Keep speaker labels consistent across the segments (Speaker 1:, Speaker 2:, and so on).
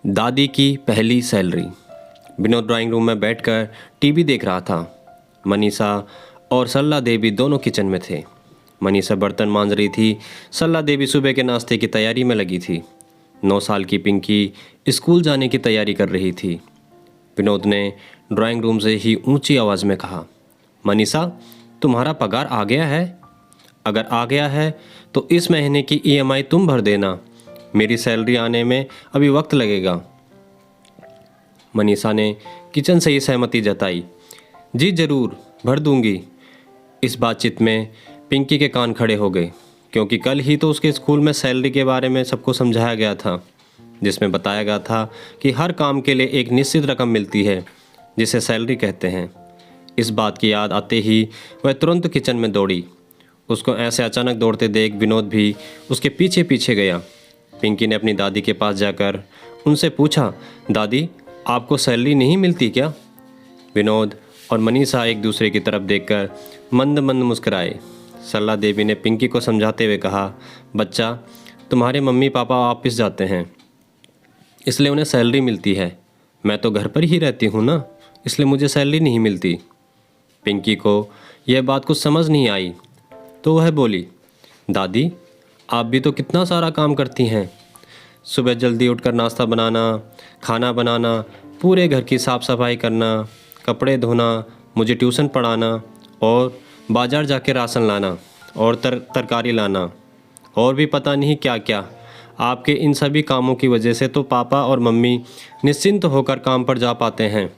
Speaker 1: दादी की पहली सैलरी। विनोद ड्राइंग रूम में बैठकर टीवी देख रहा था। मनीषा और सरला देवी दोनों किचन में थे। मनीषा बर्तन मांज रही थी। सरला देवी सुबह के नाश्ते की तैयारी में लगी थी। 9 साल की पिंकी स्कूल जाने की तैयारी कर रही थी। विनोद ने ड्राइंग रूम से ही ऊंची आवाज़ में कहा, मनीषा, तुम्हारा पगार आ गया है? अगर आ गया है तो इस महीने की ईएमआई तुम भर देना। मेरी सैलरी आने में अभी वक्त लगेगा। मनीषा ने किचन से ही सहमति जताई। जी ज़रूर, भर दूंगी। इस बातचीत में पिंकी के कान खड़े हो गए, क्योंकि कल ही तो उसके स्कूल में सैलरी के बारे में सबको समझाया गया था, जिसमें बताया गया था कि हर काम के लिए एक निश्चित रकम मिलती है, जिसे सैलरी कहते हैं। इस बात की याद आते ही वह तुरंत किचन में दौड़ी। उसको ऐसे अचानक दौड़ते देख विनोद भी उसके पीछे पीछे गया। पिंकी ने अपनी दादी के पास जाकर उनसे पूछा, दादी, आपको सैलरी नहीं मिलती क्या? विनोद और मनीषा एक दूसरे की तरफ देखकर मंद मंद मुस्कुराए। सरला देवी ने पिंकी को समझाते हुए कहा, बच्चा, तुम्हारे मम्मी पापा ऑफिस जाते हैं, इसलिए उन्हें सैलरी मिलती है। मैं तो घर पर ही रहती हूँ ना, इसलिए मुझे सैलरी नहीं मिलती। पिंकी को यह बात कुछ समझ नहीं आई, तो वह बोली, दादी, आप भी तो कितना सारा काम करती हैं। सुबह जल्दी उठकर नाश्ता बनाना, खाना बनाना, पूरे घर की साफ़ सफाई करना, कपड़े धोना, मुझे ट्यूशन पढ़ाना और बाज़ार जाके राशन लाना और तरकारी लाना और भी पता नहीं क्या क्या। आपके इन सभी कामों की वजह से तो पापा और मम्मी निश्चिंत होकर काम पर जा पाते हैं।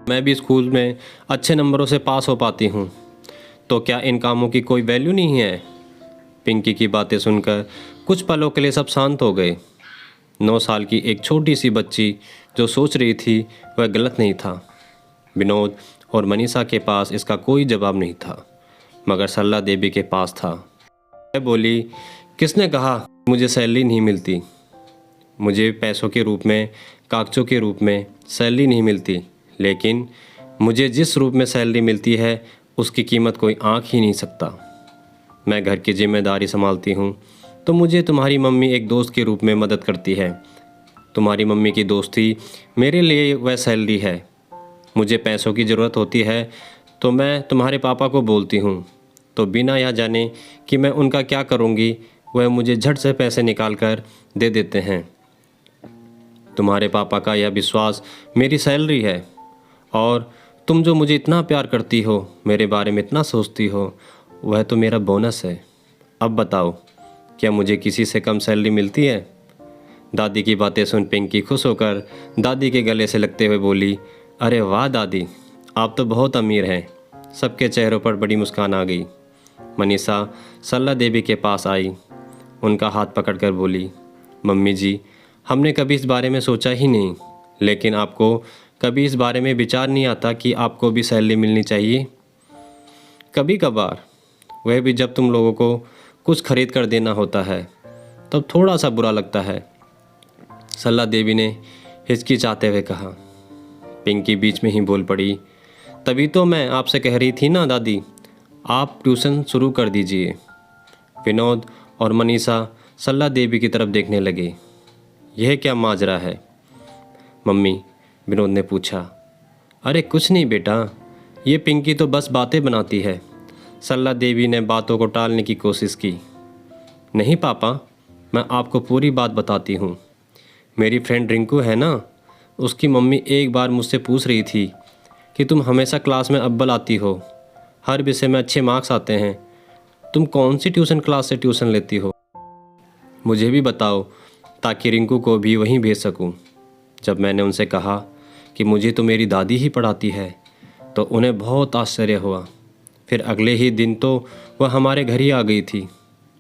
Speaker 1: मैं भी स्कूल में अच्छे नंबरों से पास हो पाती हूँ। तो क्या इन कामों की कोई वैल्यू नहीं है? पिंकी की बातें सुनकर कुछ पलों के लिए सब शांत हो गए। 9 साल की एक छोटी सी बच्ची जो सोच रही थी वह गलत नहीं था। विनोद और मनीषा के पास इसका कोई जवाब नहीं था, मगर सरला देवी के पास था। वह बोली, किसने कहा मुझे सैलरी नहीं मिलती? मुझे पैसों के रूप में, कागजों के रूप में सैलरी नहीं मिलती, लेकिन मुझे जिस रूप में सैलरी मिलती है उसकी कीमत कोई आंक ही नहीं सकता। मैं घर की जिम्मेदारी संभालती हूँ तो मुझे तुम्हारी मम्मी एक दोस्त के रूप में मदद करती है। तुम्हारी मम्मी की दोस्ती मेरे लिए वह सैलरी है। मुझे पैसों की ज़रूरत होती है तो मैं तुम्हारे पापा को बोलती हूँ, तो बिना यह जाने कि मैं उनका क्या करूँगी, वह मुझे झट से पैसे निकाल कर दे देते हैं। तुम्हारे पापा का यह विश्वास मेरी सैलरी है, और तुम जो मुझे इतना प्यार करती हो, मेरे बारे में इतना सोचती हो, वह तो मेरा बोनस है। अब बताओ, क्या मुझे किसी से कम सैलरी मिलती है? दादी की बातें सुन पिंकी खुश होकर दादी के गले से लगते हुए बोली, अरे वाह दादी, आप तो बहुत अमीर हैं। सबके चेहरों पर बड़ी मुस्कान आ गई। मनीषा सरला देवी के पास आई, उनका हाथ पकड़कर बोली, मम्मी जी, हमने कभी इस बारे में सोचा ही नहीं, लेकिन आपको कभी इस बारे में विचार नहीं आता कि आपको भी सैलरी मिलनी चाहिए? कभी कभार, वह भी जब तुम लोगों को कुछ खरीद कर देना होता है, तब थोड़ा सा बुरा लगता है, सरला देवी ने हिचकिचाते हुए कहा। पिंकी बीच में ही बोल पड़ी, तभी तो मैं आपसे कह रही थी ना दादी, आप ट्यूशन शुरू कर दीजिए। विनोद और मनीषा सरला देवी की तरफ देखने लगे। यह क्या माजरा है मम्मी? विनोद ने पूछा। अरे कुछ नहीं बेटा, ये पिंकी तो बस बातें बनाती है। सरला देवी ने बातों को टालने की कोशिश की। नहीं पापा, मैं आपको पूरी बात बताती हूँ। मेरी फ्रेंड रिंकू है ना, उसकी मम्मी एक बार मुझसे पूछ रही थी कि तुम हमेशा क्लास में अव्वल आती हो, हर विषय में अच्छे मार्क्स आते हैं, तुम कौन सी ट्यूशन क्लास से ट्यूशन लेती हो? मुझे भी बताओ, ताकि रिंकू को भी वहीं भेज सकूं। जब मैंने उनसे कहा कि मुझे तो मेरी दादी ही पढ़ाती है, तो उन्हें बहुत आश्चर्य हुआ। फिर अगले ही दिन तो वह हमारे घर ही आ गई थी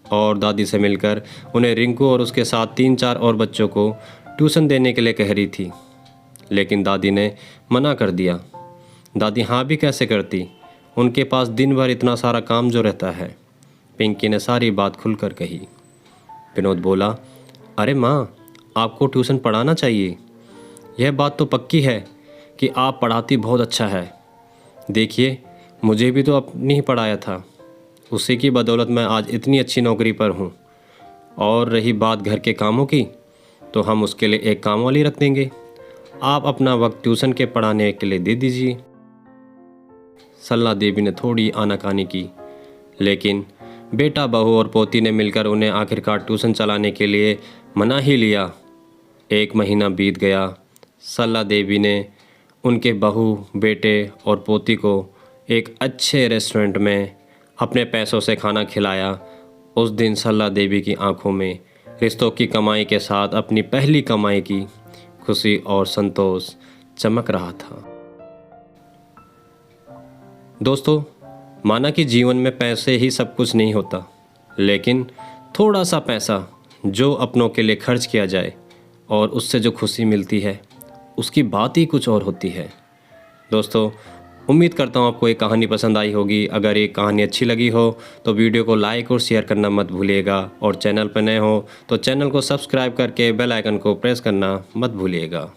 Speaker 1: और दादी से मिलकर उन्हें रिंकू और उसके साथ 3-4 और बच्चों को ट्यूशन देने के लिए कह रही थी, लेकिन दादी ने मना कर दिया। दादी हाँ भी कैसे करती, उनके पास दिन भर इतना सारा काम जो रहता है। पिंकी ने सारी बात खुलकर कही। विनोद बोला, अरे माँ, आपको ट्यूशन पढ़ाना चाहिए। यह बात तो पक्की है कि आप पढ़ाती बहुत अच्छा है। देखिए, मुझे भी तो अपनी ही पढ़ाया था, उसी की बदौलत मैं आज इतनी अच्छी नौकरी पर हूँ। और रही बात घर के कामों की, तो हम उसके लिए एक काम वाली रख देंगे। आप अपना वक्त ट्यूशन के पढ़ाने के लिए दे दीजिए। सरला देवी ने थोड़ी आनाकानी की, लेकिन बेटा, बहू और पोती ने मिलकर उन्हें आखिरकार ट्यूशन चलाने के लिए मना ही लिया। 1 महीना बीत गया। सरला देवी ने उनके बहू, बेटे और पोती को एक अच्छे रेस्टोरेंट में अपने पैसों से खाना खिलाया। उस दिन सरला देवी की आंखों में रिश्तों की कमाई के साथ अपनी पहली कमाई की खुशी और संतोष चमक रहा था। दोस्तों, माना कि जीवन में पैसे ही सब कुछ नहीं होता, लेकिन थोड़ा सा पैसा जो अपनों के लिए खर्च किया जाए और उससे जो खुशी मिलती है, उसकी बात ही कुछ और होती है। दोस्तों, उम्मीद करता हूँ आपको ये कहानी पसंद आई होगी। अगर ये कहानी अच्छी लगी हो तो वीडियो को लाइक और शेयर करना मत भूलिएगा, और चैनल पर नए हो तो चैनल को सब्सक्राइब करके बेल आइकन को प्रेस करना मत भूलिएगा।